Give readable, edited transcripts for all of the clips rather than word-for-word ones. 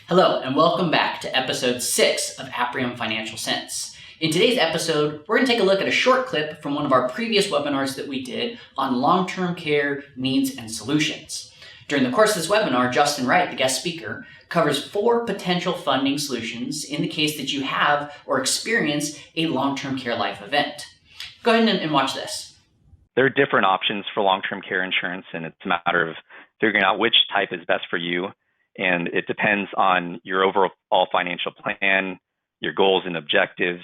Hello, and welcome back to episode 6 of Apprium Financial Sense. In today's episode, we're going to take a look at a short clip from one of our previous webinars that we did on long-term care needs and solutions. During the course of this webinar, Justin Wright, the guest speaker, covers 4 potential funding solutions in the case that you have or experience a long-term care life event. Go ahead and watch this. There are different options for long-term care insurance, and it's a matter of figuring out which type is best for you. And it depends on your overall financial plan, your goals and objectives,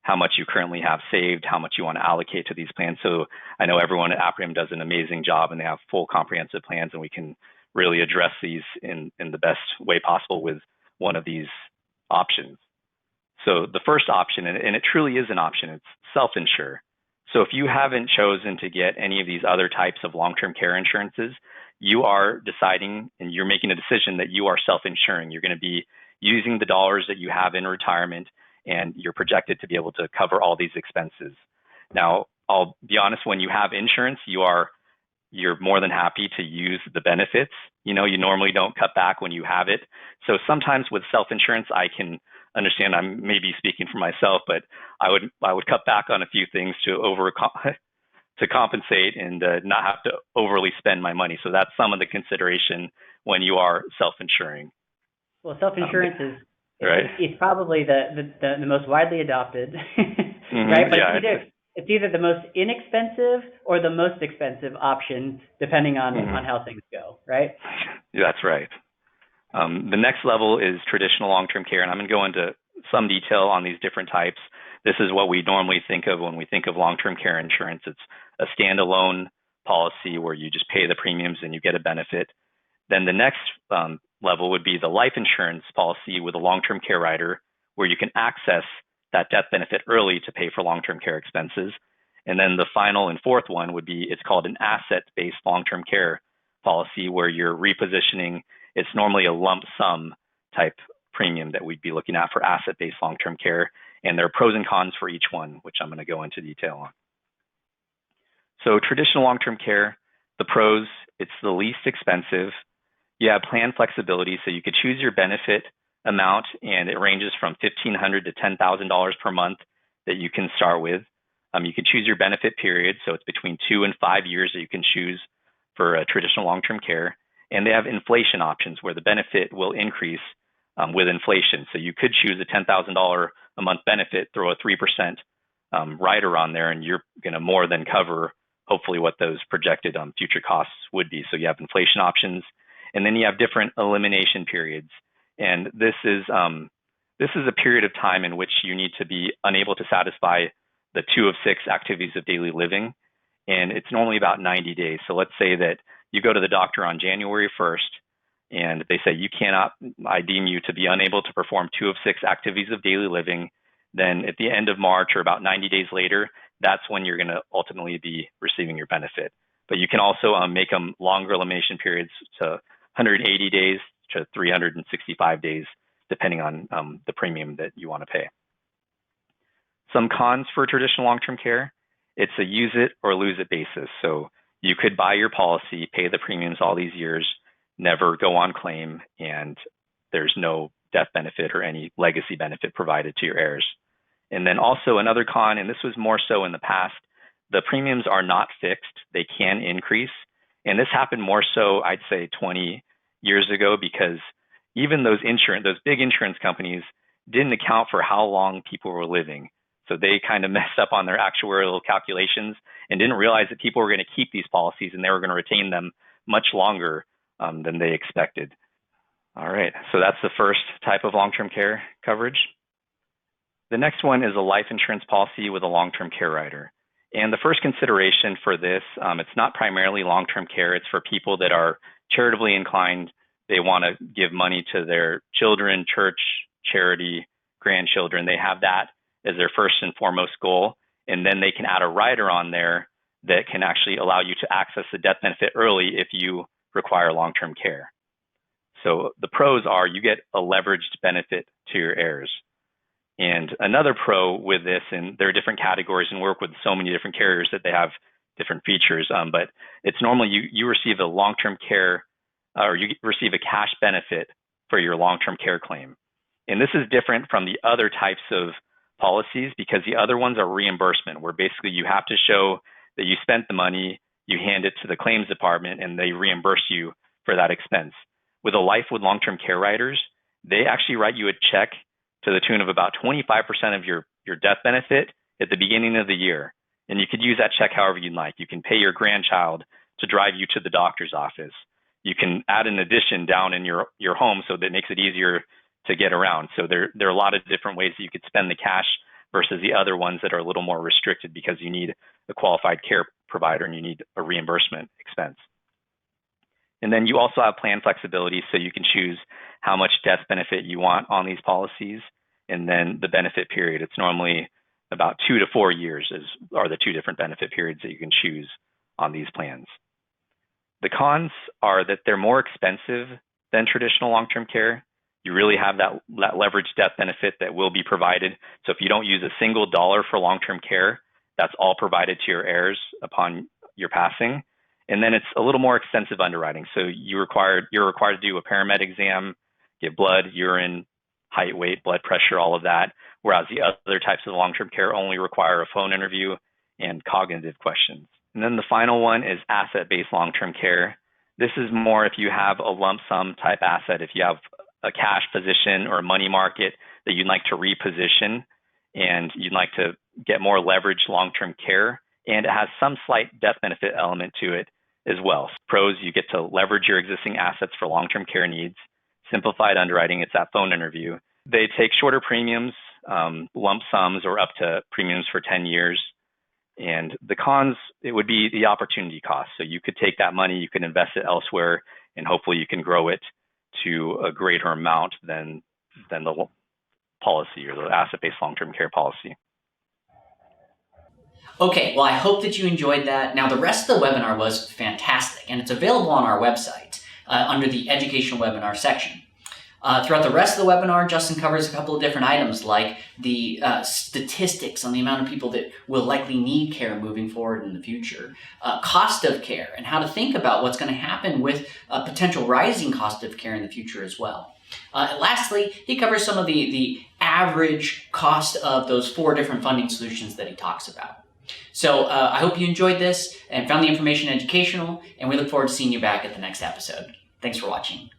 how much you currently have saved, how much you want to allocate to these plans. So I know everyone at Apprium does an amazing job, and they have full comprehensive plans, and we can really address these in the best way possible with one of these options. So the first option, and it truly is an option, it's self-insure. So if you haven't chosen to get any of these other types of long-term care insurances, you are deciding and you're making a decision that you are self-insuring. You're going to be using the dollars that you have in retirement, and you're projected to be able to cover all these expenses. Now, I'll be honest, when you have insurance, you're more than happy to use the benefits. You normally don't cut back when you have it. So sometimes with self-insurance, I can understand, I'm maybe speaking for myself, but I would cut back on a few things to compensate and not have to overly spend my money. So that's some of the consideration when you are self-insuring. Well, self-insurance is probably the most widely adopted, right? But yeah, it's either the most inexpensive or the most expensive option, depending on how things go, right? That's right. The next level is traditional long-term care, and I'm going to go into some detail on these different types. This is what we normally think of when we think of long-term care insurance. It's a standalone policy where you just pay the premiums and you get a benefit. Then the next level would be the life insurance policy with a long-term care rider, where you can access that death benefit early to pay for long-term care expenses. And then the final and fourth one would be, it's called an asset-based long-term care policy, where you're repositioning. It's normally a lump sum type premium that we'd be looking at for asset-based long-term care. And there are pros and cons for each one, which I'm going to go into detail on. So traditional long-term care, the pros, it's the least expensive. You have plan flexibility, so you could choose your benefit amount, and it ranges from $1,500 to $10,000 per month that you can start with. You can choose your benefit period, so it's between 2 and 5 years that you can choose for traditional long-term care. And they have inflation options where the benefit will increase with inflation. So you could choose a $10,000 a month benefit, throw a 3% rider on there, and you're going to more than cover hopefully what those projected future costs would be. So you have inflation options, and then you have different elimination periods. And this is a period of time in which you need to be unable to satisfy the 2 of 6 activities of daily living, and it's normally about 90 days. So let's say that you go to the doctor on January 1st, and they say I deem you to be unable to perform 2 of 6 activities of daily living. Then at the end of March, or about 90 days later, that's when you're going to ultimately be receiving your benefit. But you can also make them longer elimination periods, to 180 days to 365 days, depending on the premium that you want to pay. Some cons for traditional long-term care, it's a use it or lose it basis. So you could buy your policy, pay the premiums all these years, never go on claim, and there's no death benefit or any legacy benefit provided to your heirs. And then also another con, and this was more so in the past, the premiums are not fixed. They can increase. And this happened more so, I'd say 20 years ago, because even those big insurance companies didn't account for how long people were living. So they kind of messed up on their actuarial calculations and didn't realize that people were going to keep these policies and they were going to retain them much longer than they expected. All right, so that's the first type of long-term care coverage. The next one is a life insurance policy with a long-term care rider. And the first consideration for this, it's not primarily long-term care. It's for people that are charitably inclined. They want to give money to their children, church, charity, grandchildren. They have that as their first and foremost goal. And then they can add a rider on there that can actually allow you to access the death benefit early if you require long-term care. So the pros are you get a leveraged benefit to your heirs. And another pro with this, and there are different categories and work with so many different carriers that they have different features, but it's normally you receive a long-term care, or you receive a cash benefit for your long-term care claim. And this is different from the other types of policies because the other ones are reimbursement, where basically you have to show that you spent the money, you hand it to the claims department, and they reimburse you for that expense. With a life with long-term care riders, they actually write you a check to the tune of about 25% of your death benefit at the beginning of the year. And you could use that check however you'd like. You can pay your grandchild to drive you to the doctor's office. You can add an addition down in your home so that it makes it easier to get around. So there are a lot of different ways that you could spend the cash versus the other ones that are a little more restricted because you need a qualified care provider and you need a reimbursement expense. And then you also have plan flexibility, so you can choose how much death benefit you want on these policies, and then the benefit period. It's normally about 2 to 4 years are the two different benefit periods that you can choose on these plans. The cons are that they're more expensive than traditional long-term care. You really have that leveraged death benefit that will be provided. So if you don't use a single dollar for long-term care, that's all provided to your heirs upon your passing. And then it's a little more extensive underwriting. So you're required to do a paramed exam, get blood, urine, height, weight, blood pressure, all of that. Whereas the other types of long-term care only require a phone interview and cognitive questions. And then the final one is asset-based long-term care. This is more if you have a lump sum type asset, if you have a cash position or a money market that you'd like to reposition and you'd like to get more leveraged long-term care, and it has some slight death benefit element to it as well. Pros, you get to leverage your existing assets for long-term care needs. Simplified underwriting, it's that phone interview. They take shorter premiums, lump sums, or up to premiums for 10 years. And the cons, it would be the opportunity cost. So you could take that money, you could invest it elsewhere, and hopefully you can grow it to a greater amount than the policy or the asset-based long-term care policy. Okay, well, I hope that you enjoyed that. Now, the rest of the webinar was fantastic, and it's available on our website under the educational webinar section. Throughout the rest of the webinar, Justin covers a couple of different items like the statistics on the amount of people that will likely need care moving forward in the future, cost of care, and how to think about what's going to happen with potential rising cost of care in the future as well. Lastly, he covers some of the average cost of those 4 different funding solutions that he talks about. So I hope you enjoyed this and found the information educational, and we look forward to seeing you back at the next episode. Thanks for watching.